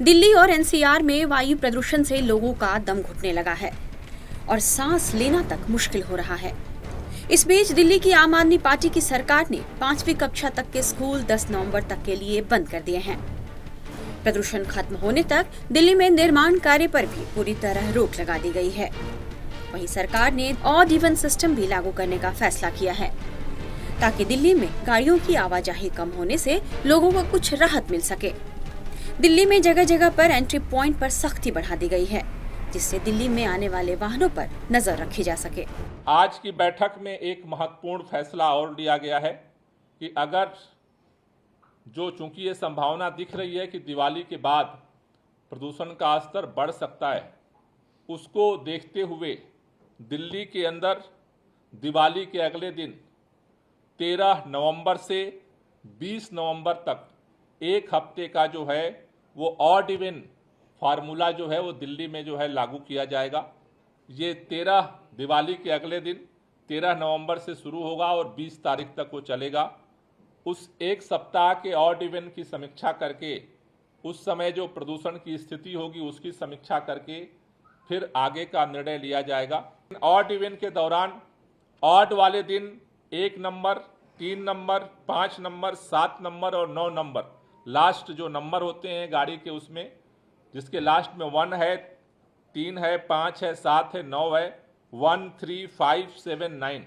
दिल्ली और एनसीआर में वायु प्रदूषण से लोगों का दम घुटने लगा है और सांस लेना तक मुश्किल हो रहा है। इस बीच दिल्ली की आम आदमी पार्टी की सरकार ने 5वीं कक्षा तक के स्कूल 10 नवंबर तक के लिए बंद कर दिए हैं। प्रदूषण खत्म होने तक दिल्ली में निर्माण कार्य पर भी पूरी तरह रोक लगा दी गई है। वहीं सरकार ने ऑड इवन सिस्टम भी लागू करने का फैसला किया है ताकि दिल्ली में गाड़ियों की आवाजाही कम होने से लोगों को कुछ राहत मिल सके। दिल्ली में जगह जगह पर एंट्री पॉइंट पर सख्ती बढ़ा दी गई है, जिससे दिल्ली में आने वाले वाहनों पर नजर रखी जा सके। आज की बैठक में एक महत्वपूर्ण फैसला और लिया गया है कि अगर चूंकि ये संभावना दिख रही है कि दिवाली के बाद प्रदूषण का स्तर बढ़ सकता है, उसको देखते हुए दिल्ली के अंदर दिवाली के अगले दिन 13 नवंबर से 20 नवंबर तक एक हफ्ते का जो है वो ऑड इवन फार्मूला जो है वो दिल्ली में जो है लागू किया जाएगा। ये 13 दिवाली के अगले दिन 13 नवंबर से शुरू होगा और 20 तारीख तक वो चलेगा। उस एक सप्ताह के ऑड इवन की समीक्षा करके उस समय जो प्रदूषण की स्थिति होगी उसकी समीक्षा करके फिर आगे का निर्णय लिया जाएगा। ऑड इवन के दौरान ऑड वाले दिन 1 नंबर, 3 नंबर, 5 नंबर, 7 नंबर और 9 नंबर, लास्ट जो नंबर होते हैं गाड़ी के उसमें, जिसके लास्ट में 1 है, 3 है, 5 है, 7 है, 9 है, 1, 3, 5, 7, 9,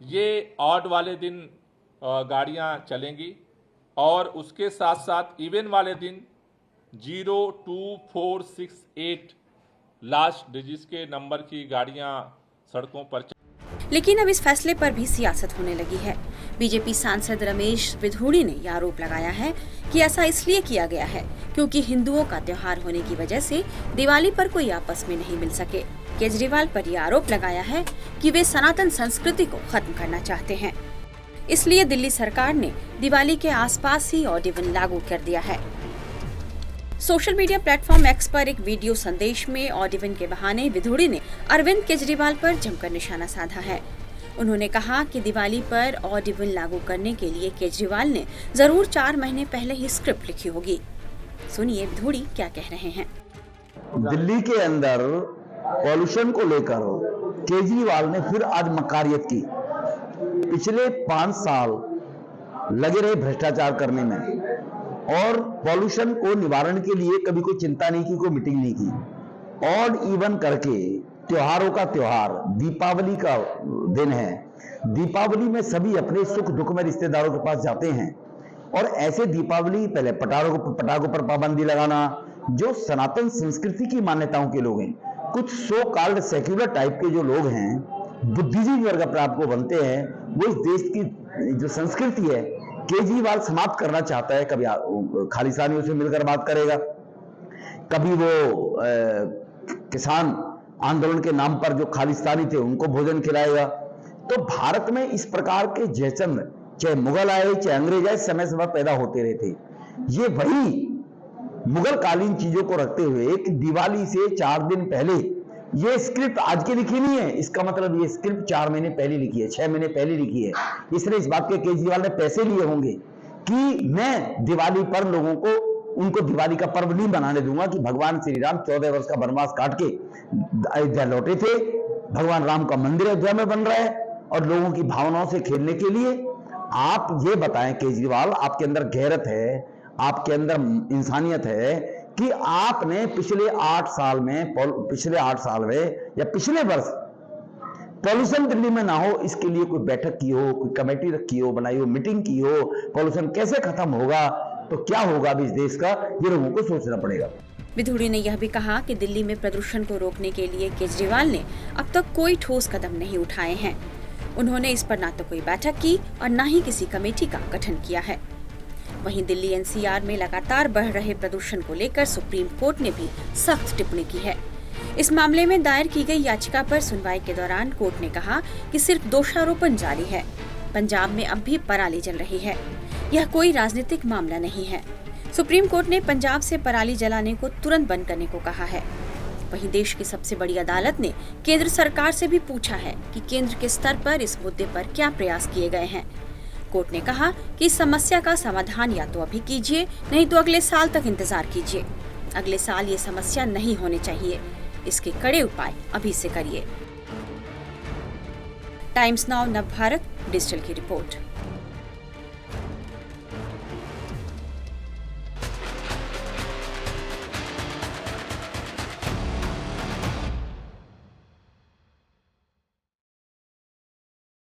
ये ऑड वाले दिन गाड़ियां चलेंगी। और उसके साथ साथ इवन वाले दिन 0, 2, 4, 6, 8 लास्ट डिजिट के नंबर की गाड़ियां सड़कों पर। लेकिन अब इस फैसले पर भी सियासत होने लगी है। बीजेपी सांसद रमेश बिधूड़ी ने यह आरोप लगाया है कि ऐसा इसलिए किया गया है क्योंकि हिंदुओं का त्योहार होने की वजह से दिवाली पर कोई आपस में नहीं मिल सके। केजरीवाल पर यह आरोप लगाया है कि वे सनातन संस्कृति को खत्म करना चाहते हैं, इसलिए दिल्ली सरकार ने दिवाली के आसपास ही ऑड इवन लागू कर दिया है। सोशल मीडिया प्लेटफॉर्म एक्स पर एक वीडियो संदेश में ऑड इवन के बहाने बिधूड़ी ने अरविंद केजरीवाल पर जमकर निशाना साधा है। उन्होंने कहा कि दिवाली पर ऑड इवन लागू करने के लिए केजरीवाल ने जरूर 4 महीने पहले ही स्क्रिप्ट लिखी होगी। सुनिए बिधूड़ी क्या कह रहे हैं। दिल्ली के अंदर पॉल्यूशन को लेकर केजरीवाल ने फिर आज मकारियत की। पिछले 5 साल लगे रहे भ्रष्टाचार करने में और पॉल्यूशन को निवारण के लिए कभी कोई चिंता नहीं की, कोई मीटिंग नहीं की। ऑड इवन करके त्योहारों का त्योहार दीपावली का दिन है। दीपावली में सभी अपने सुख दुख में रिश्तेदारों के पास जाते हैं और ऐसे दीपावली पहले पटाखों पर पाबंदी लगाना, जो सनातन संस्कृति की मान्यताओं के लोग हैं, कुछ सो कॉल्ड सेक्युलर टाइप के जो लोग हैं, बुद्धिजीवी वर्ग अपने आप को बनते हैं, वो इस देश की जो संस्कृति है केजरीवाल समाप्त करना चाहता है। कभी खालिस्तानियों से मिलकर बात करेगा, कभी वो किसान आंदोलन के नाम पर जो खालिस्तानी थे उनको भोजन खिलाएगा। तो भारत में इस प्रकार के जयचंद्र, चाहे मुगल आए चाहे अंग्रेज आए, समय समय पैदा होते रहे थे। ये वही मुगल कालीन चीजों को रखते हुए कि दिवाली से 4 दिन पहले, ये स्क्रिप्ट आज की लिखी नहीं है, इसका मतलब ये स्क्रिप्ट 4 महीने पहले लिखी है, 6 महीने पहले लिखी है। इसलिए इस बात के केजरीवाल ने पैसे लिए होंगे कि मैं दिवाली पर लोगों को, उनको दिवाली का पर्व नहीं बनाने दूंगा कि भगवान श्री राम 14 वर्ष का वनवास काट के अयोध्या लौटे थे, भगवान राम का मंदिर अयोध्या में बन रहा है और लोगों की भावनाओं से खेलने के लिए। आप ये बताएं केजरीवाल, आपके अंदर गैरत है, आपके अंदर इंसानियत है कि आपने पिछले 8 साल में या पिछले वर्ष पॉल्यूशन दिल्ली में ना हो, इसके लिए कोई बैठक की हो, कोई कमेटी रखी हो, बनाई हो, मीटिंग की हो, पॉल्यूशन कैसे खत्म होगा, तो क्या होगा अभी इस देश का, ये लोगों को सोचना पड़ेगा। बिधूड़ी ने यह भी कहा कि दिल्ली में प्रदूषण को रोकने के लिए केजरीवाल ने अब तक कोई ठोस कदम नहीं उठाए हैं। उन्होंने इस पर न तो कोई बैठक की और न ही किसी कमेटी का गठन किया है। वहीं दिल्ली एनसीआर में लगातार बढ़ रहे प्रदूषण को लेकर सुप्रीम कोर्ट ने भी सख्त टिप्पणी की है। इस मामले में दायर की गई याचिका पर सुनवाई के दौरान कोर्ट ने कहा कि सिर्फ दोषारोपण जारी है। पंजाब में अब भी पराली जल रही है, यह कोई राजनीतिक मामला नहीं है। सुप्रीम कोर्ट ने पंजाब से पराली जलाने को तुरंत बंद करने को कहा है। वहीं देश की सबसे बड़ी अदालत ने केंद्र सरकार से भी पूछा है कि केंद्र के स्तर पर इस मुद्दे पर क्या प्रयास किए गए हैं। कोर्ट ने कहा कि इस समस्या का समाधान या तो अभी कीजिए, नहीं तो अगले साल तक इंतजार कीजिए। अगले साल ये समस्या नहीं होनी चाहिए। इसके कड़े उपाय अभी से करिए। टाइम्स नाउ नवभारत डिजिटल की रिपोर्ट।